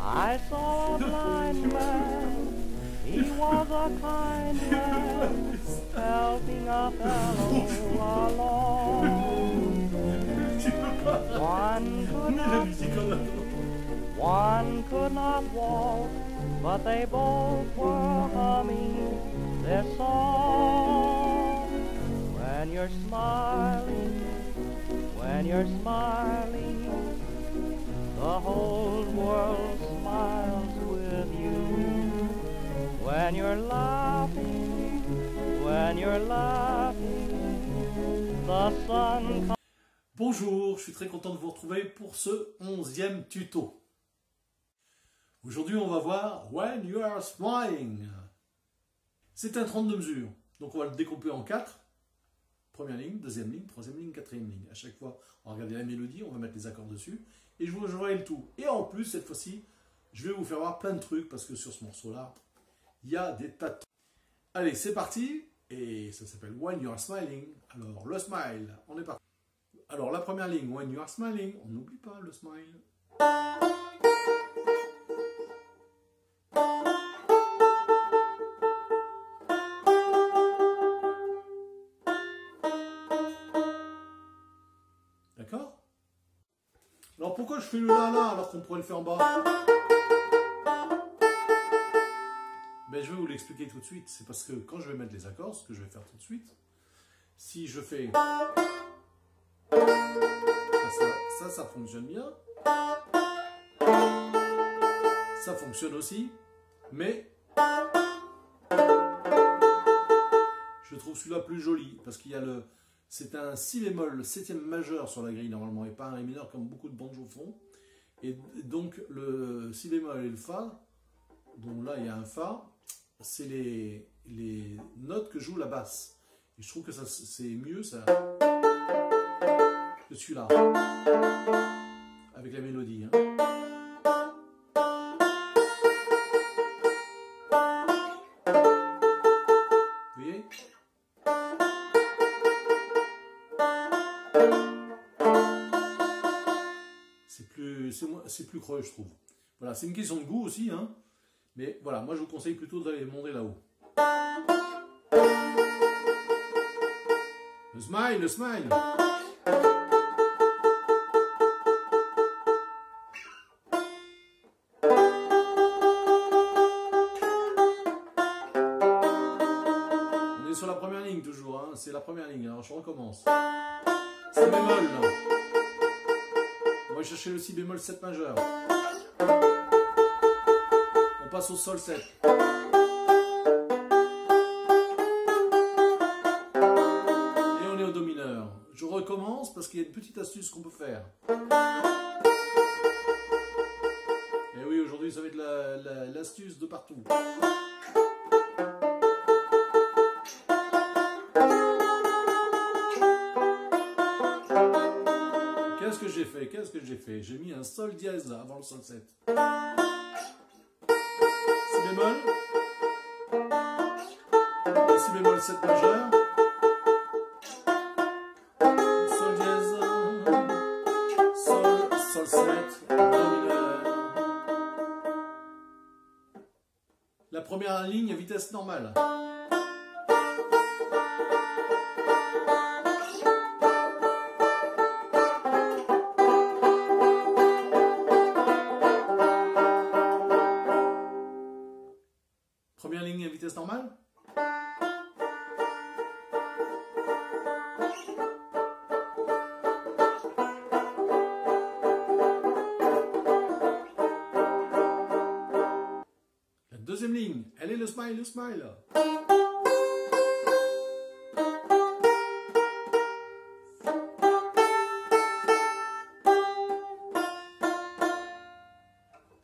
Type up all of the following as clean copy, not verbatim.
I saw a blind man, he was a kind man, helping a fellow along. One could not walk, but they both were humming their song. When you're smiling, the whole world smiles with you. When you're laughing, the sun comes. Bonjour, je suis très content de vous retrouver pour ce 11e tuto. Aujourd'hui, on va voir When You Are Smiling. C'est un 32 mesures, donc on va le découper en 4. Première ligne, deuxième ligne, troisième ligne, quatrième ligne. À chaque fois, on va regarder la mélodie, on va mettre les accords dessus, et je vous jouerai le tout. Et en plus, cette fois-ci, je vais vous faire voir plein de trucs, parce que sur ce morceau-là, il y a des tas de trucs. Allez, c'est parti, et ça s'appelle When You Are Smiling. Alors, le smile, on est parti. Alors, la première ligne, When You Are Smiling, on n'oublie pas le smile. D'accord? Alors, pourquoi je fais le la alors qu'on pourrait le faire en bas? Ben, je vais vous l'expliquer tout de suite. C'est parce que quand je vais mettre les accords, ce que je vais faire tout de suite, si je fais... Ça fonctionne bien. Ça fonctionne aussi. Mais je trouve celui-là plus joli. Parce qu'il y a le... C'est un si bémol 7e majeur sur la grille normalement. Et pas un ré mineur comme beaucoup de banjos font. Et donc le si bémol et le fa. Donc là il y a un fa. C'est les notes que joue la basse. Et je trouve que c'est mieux ça... que celui-là, avec la mélodie. Hein. Vous voyez? C'est plus creux, je trouve. Voilà, c'est une question de goût aussi, hein. Mais voilà, moi je vous conseille plutôt d'aller monter là-haut. Le smile, le smile. Sur la première ligne toujours, hein. C'est la première ligne, alors je recommence. Si bémol là. On va chercher le si bémol 7 majeur. On passe au sol 7. Et on est au do mineur. Je recommence parce qu'il y a une petite astuce qu'on peut faire. Et oui, aujourd'hui ça va être l'astuce de partout. Qu'est-ce que j'ai fait? J'ai mis un sol dièse là, avant le sol 7. Si bémol. Et si bémol 7 majeur. Sol dièse. Sol 7. Do mineur. La première ligne à vitesse normale. Première ligne à vitesse normale. La deuxième ligne, elle est le smile, le smile.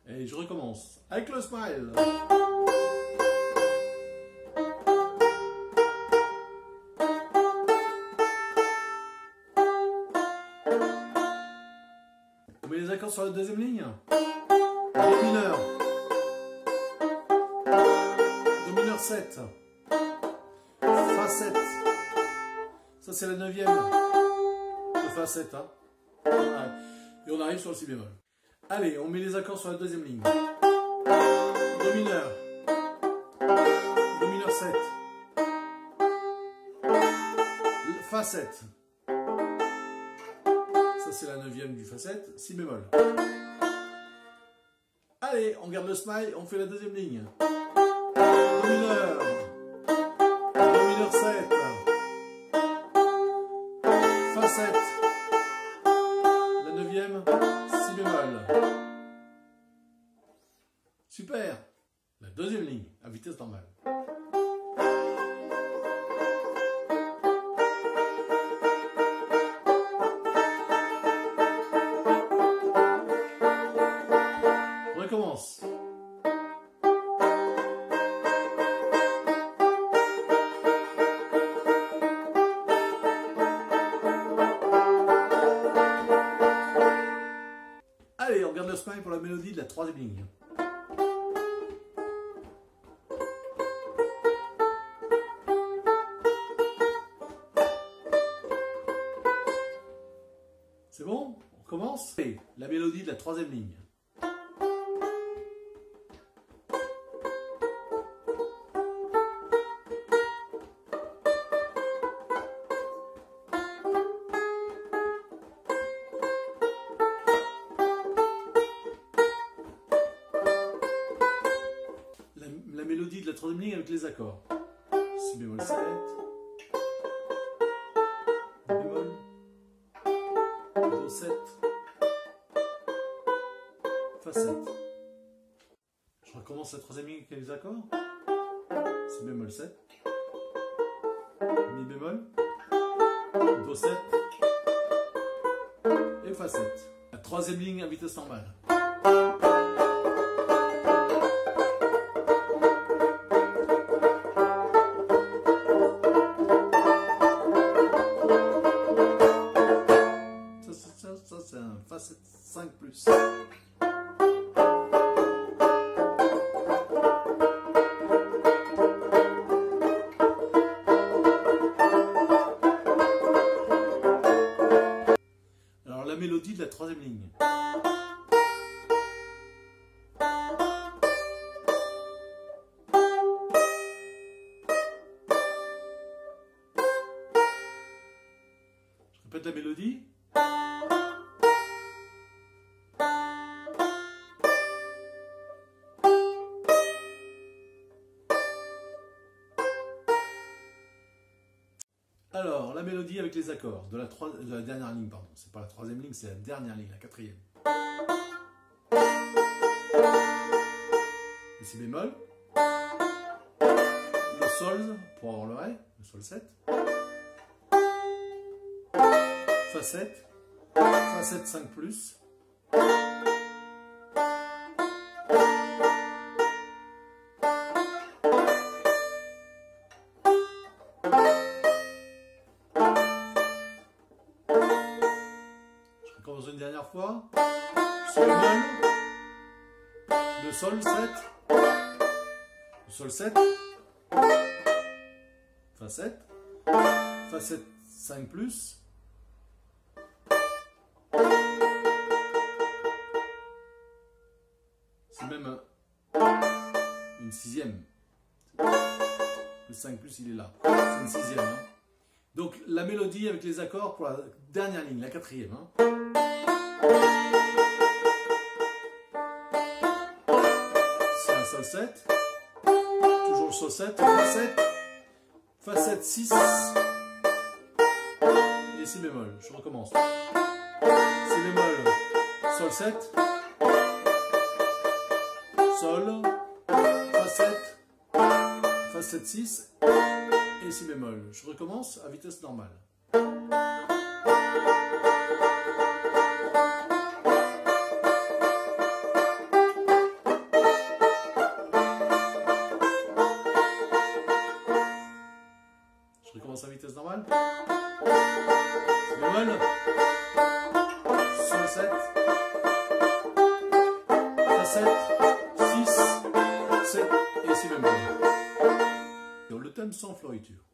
Et je recommence avec le smile. On met les accords sur la deuxième ligne. Do mineur. Do mineur mineur 7, Fa 7, ça c'est la 9e de Fa 7, hein. Et on arrive sur le Si bémol. Allez, on met les accords sur la deuxième ligne. Do mineur, Do mineur 7, Fa 7, ça c'est la 9e du Fa 7, Si bémol. Allez, on garde le smile, on fait la deuxième ligne. Do mineur, Do mineur 7, Fa 7, la 9e, Si bémol. Super. La deuxième ligne, à vitesse normale. On recommence. Allez, on regarde le smile pour la mélodie de la troisième ligne. C'est bon? On recommence? Et la mélodie de la troisième ligne. La mélodie de la troisième ligne avec les accords. Si bémol 7, Mi bémol, Do 7, Fa 7. Je recommence la troisième ligne avec les accords. Si bémol 7, Mi bémol, Do 7 et Fa 7. La troisième ligne à vitesse normale. Ça c'est un Fa 7 5 plus. Alors la mélodie de la troisième ligne. Je répète la mélodie. Alors, la mélodie avec les accords de la dernière ligne, pardon. C'est pas la troisième ligne, c'est la dernière ligne, la quatrième. Le Si bémol. Le Sol, pour avoir le Ré, le Sol 7. Fa 7. Fa 7 5 plus. Commence une dernière fois. Si bémol. Le Sol 7. Le Sol 7. Fa 7. Fa 7 5 plus. C'est même une sixième. Le 5 plus il est là. C'est une sixième. Hein. Donc la mélodie avec les accords pour la dernière ligne, la quatrième. Hein. C'est un Sol 7. Toujours le Sol 7. Fa 7. Fa 7 6. Et Si bémol. Je recommence. Si bémol. Sol 7. Sol. Fa 7. Fa 7 6. Et Si bémol. Je recommence à vitesse normale. Je recommence à vitesse normale. Si bémol. Sol 7. Fa 7. 6. 7 et Si bémol. thème sans floriture.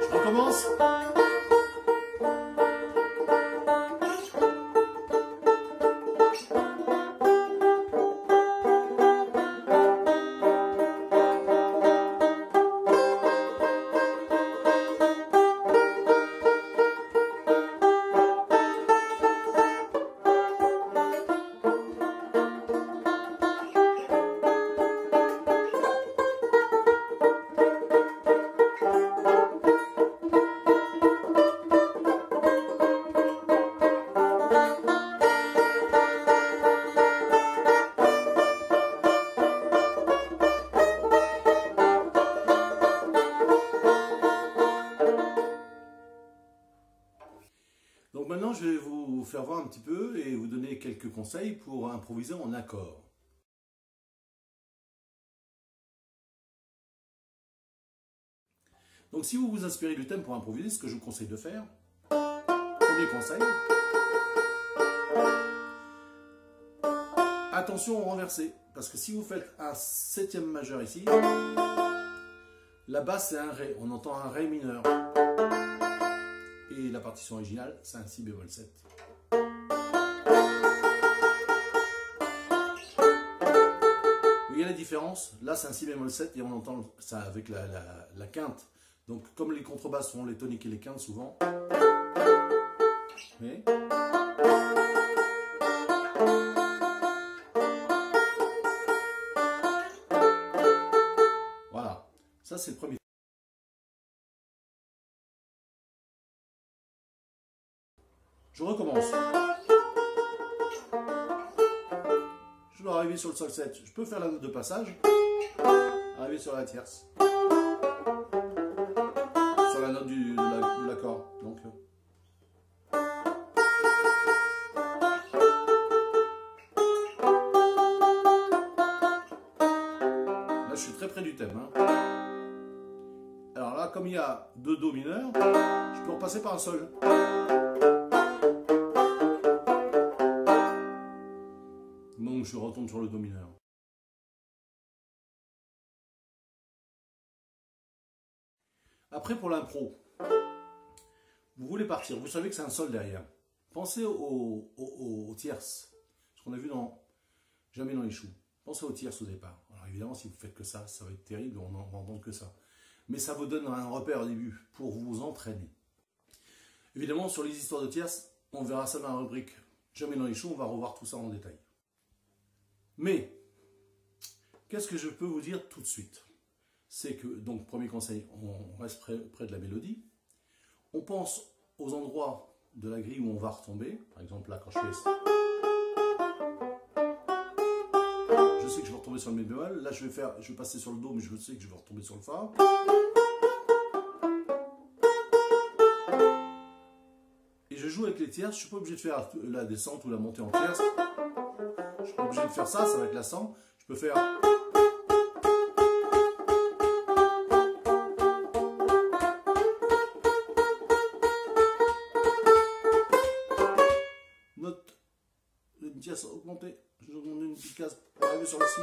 Je recommence. Donc maintenant, je vais vous faire voir un petit peu et vous donner quelques conseils pour improviser en accord. Donc si vous vous inspirez du thème pour improviser, ce que je vous conseille de faire, premier conseil, attention au renversé, parce que si vous faites un septième majeur ici, la basse c'est un Ré, on entend un Ré mineur. Et la partition originale, c'est un Si bémol 7. Vous voyez la différence? Là, c'est un Si bémol 7 et on entend ça avec la quinte. Donc, comme les contrebasses sont les toniques et les quintes souvent. Vous voyez? Voilà. Ça, c'est le premier. Je recommence. Je dois arriver sur le sol 7. Je peux faire la note de passage. Arriver sur la tierce. Sur la note de l'accord. Donc, là, je suis très près du thème. Hein. Alors là, comme il y a deux Do mineurs, je peux repasser par un Sol. Donc je retourne sur le Do mineur. Après pour l'impro, vous voulez partir, vous savez que c'est un Sol derrière. Pensez aux tierces, ce qu'on a vu dans Jamais dans les choux. Pensez aux tierces au départ. Alors évidemment si vous faites que ça va être terrible, on n'en va entendre que ça. Mais ça vous donne un repère au début pour vous entraîner. Évidemment sur les histoires de tierces, on verra ça dans la rubrique Jamais dans les choux, on va revoir tout ça en détail. Mais, qu'est-ce que je peux vous dire tout de suite? C'est que, donc, premier conseil, on reste près de la mélodie. On pense aux endroits de la grille où on va retomber. Par exemple, là, quand je fais ça. Je sais que je vais retomber sur le Mi bémol. Là, je vais passer sur le Do, mais je sais que je vais retomber sur le Fa. Et je joue avec les tierces. Je ne suis pas obligé de faire la descente ou la montée en tierce. Je suis pas obligé de faire ça, ça va être l'accent. Je peux faire. Note, une tierce augmentée. Je vais augmenter une petite case pour arriver sur le Si.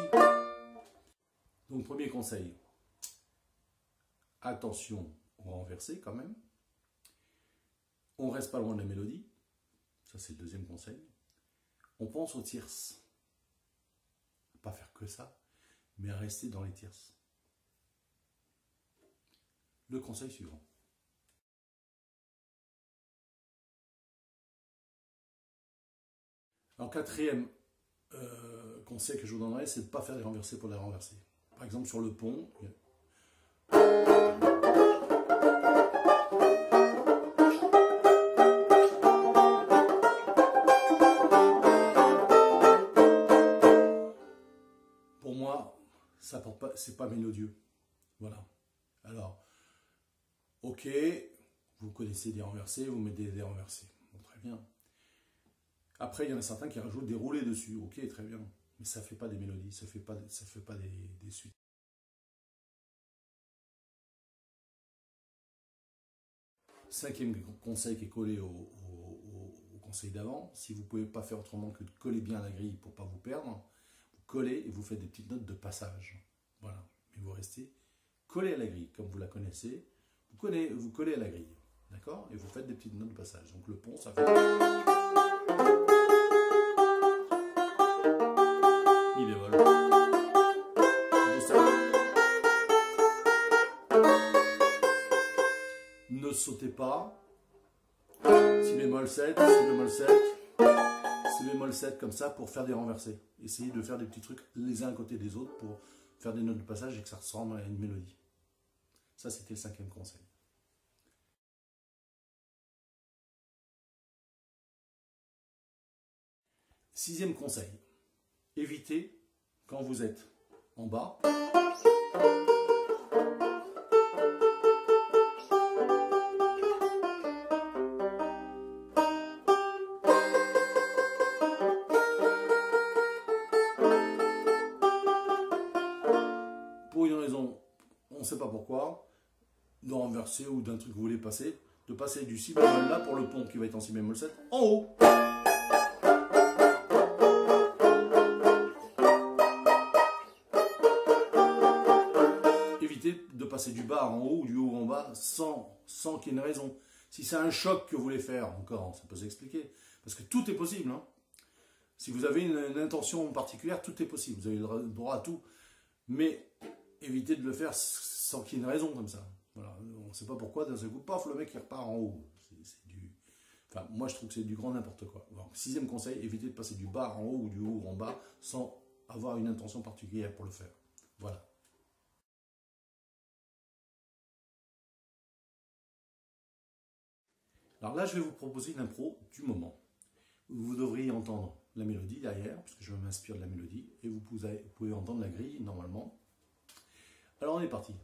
Donc, premier conseil. Attention au renversé quand même. On reste pas loin de la mélodie. Ça, c'est le deuxième conseil. On pense aux tierces. Pas faire que ça, mais rester dans les tierces. Le conseil suivant. Alors, quatrième conseil que je vous donnerai, c'est de ne pas faire des renversés pour les renverser. Par exemple, sur le pont. c'est pas mélodieux. Voilà. Alors, ok, vous connaissez des renversés, vous mettez des renversés. Bon, très bien. Après, il y en a certains qui rajoutent des roulés dessus. Ok, très bien. Mais ça ne fait pas des mélodies, ça ne fait pas des suites. Cinquième conseil qui est collé au conseil d'avant, si vous ne pouvez pas faire autrement que de coller bien à la grille pour ne pas vous perdre, vous collez et vous faites des petites notes de passage. Voilà. Mais vous restez collé à la grille, comme vous la connaissez. Vous collez à la grille. D'accord? Et vous faites des petites notes de passage. Donc le pont, ça fait... Mi bémol. Ne sautez pas. Si bémol 7, si bémol 7, si bémol 7 comme ça pour faire des renversés. Essayez de faire des petits trucs les uns à côté des autres pour faire des notes de passage et que ça ressemble à une mélodie. Ça, c'était le cinquième conseil. Sixième conseil. Évitez, quand vous êtes en bas, pour une raison, on ne sait pas pourquoi, de renverser ou d'un truc que vous voulez passer, de passer du si bémol là pour le pont qui va être en si bémol 7 en haut. Évitez de passer du bas en haut ou du haut en bas sans qu'il y ait une raison. Si c'est un choc que vous voulez faire, encore, ça peut s'expliquer. Parce que tout est possible. Hein. Si vous avez une intention particulière, tout est possible. Vous avez le droit à tout. Mais évitez de le faire sans qu'il y ait une raison comme ça. Voilà. On ne sait pas pourquoi, d'un seul coup, paf, le mec il repart en haut. Enfin, moi je trouve que c'est du grand n'importe quoi. Donc, sixième conseil, évitez de passer du bas en haut ou du haut en bas sans avoir une intention particulière pour le faire. Voilà. Alors là, je vais vous proposer une impro du moment. Vous devriez entendre la mélodie derrière, puisque je m'inspire de la mélodie, et vous pouvez entendre la grille normalement. Alors on est parti.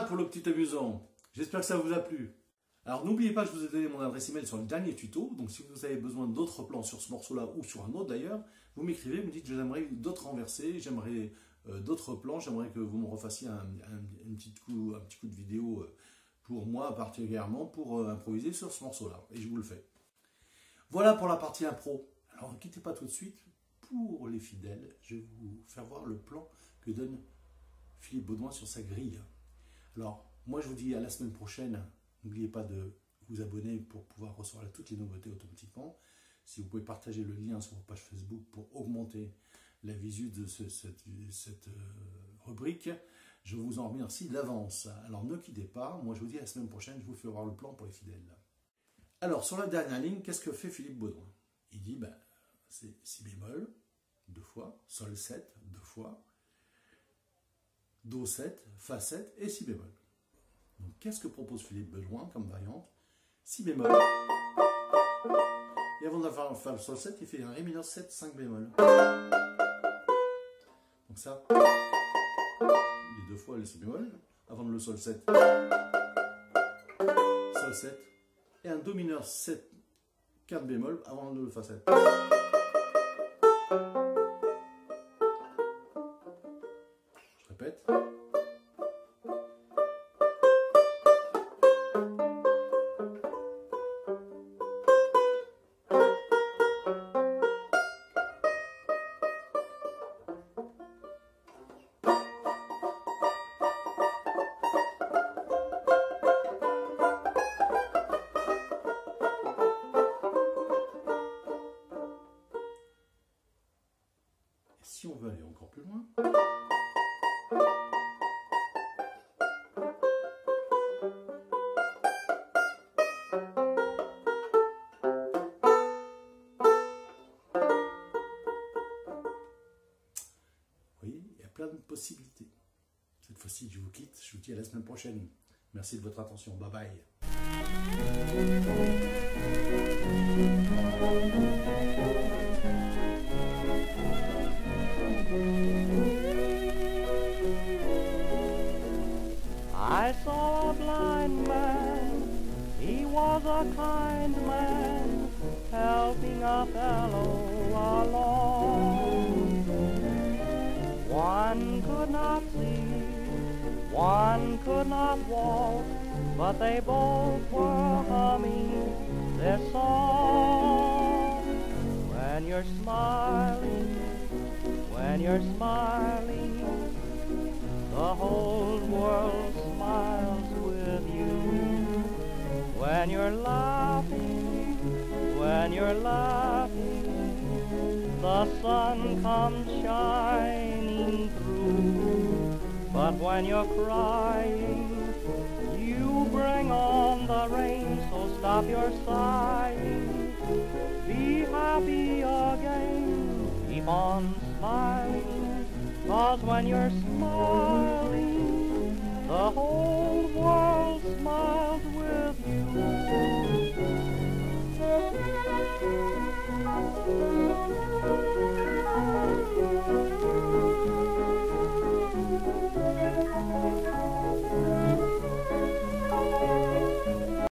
pour le petit amusant. J'espère que ça vous a plu. Alors n'oubliez pas, je vous ai donné mon adresse email sur le dernier tuto. Donc si vous avez besoin d'autres plans sur ce morceau-là ou sur un autre d'ailleurs, vous m'écrivez, vous me dites que j'aimerais d'autres renversés, j'aimerais d'autres plans, j'aimerais que vous me refassiez un petit coup de vidéo pour moi particulièrement pour improviser sur ce morceau-là. Et je vous le fais. Voilà pour la partie impro. Alors ne quittez pas tout de suite. Pour les fidèles, je vais vous faire voir le plan que donne Philippe Baudouin sur sa grille. Alors, moi je vous dis à la semaine prochaine. N'oubliez pas de vous abonner pour pouvoir recevoir toutes les nouveautés automatiquement. Si vous pouvez partager le lien sur votre page Facebook pour augmenter la visu de cette rubrique, je vous en remercie d'avance. Alors ne quittez pas, moi je vous dis à la semaine prochaine, je vous fais voir le plan pour les fidèles. Alors sur la dernière ligne, qu'est-ce que fait Philippe Baudouin? Il dit, c'est si bémol, 2 fois, sol 7, 2 fois, do 7, fa 7 et si bémol. Donc qu'est-ce que propose Philippe Baudouin comme variante? Si bémol. Et avant de faire le sol 7, il fait un ré mineur 7, 5 bémol. Donc ça, les 2 fois le si bémol, avant le sol 7, sol 7, et un do mineur 7, 4 bémol, avant le fa 7. Je répète. Si on veut aller encore plus loin, oui, il y a plein de possibilités. Cette fois-ci, je vous quitte, je vous dis à la semaine prochaine. Merci de votre attention, bye bye. I saw a blind man, he was a kind man, helping a fellow along. One could not see, one could not walk, but they both were humming their song. When you're smiling, the whole world smiles with you. When you're laughing, the sun comes shining through. But when you're crying, you bring on the rain, so stop your sighing. Be happy again, keep on smiling, 'cause when you're smiling, the whole world smiles with you.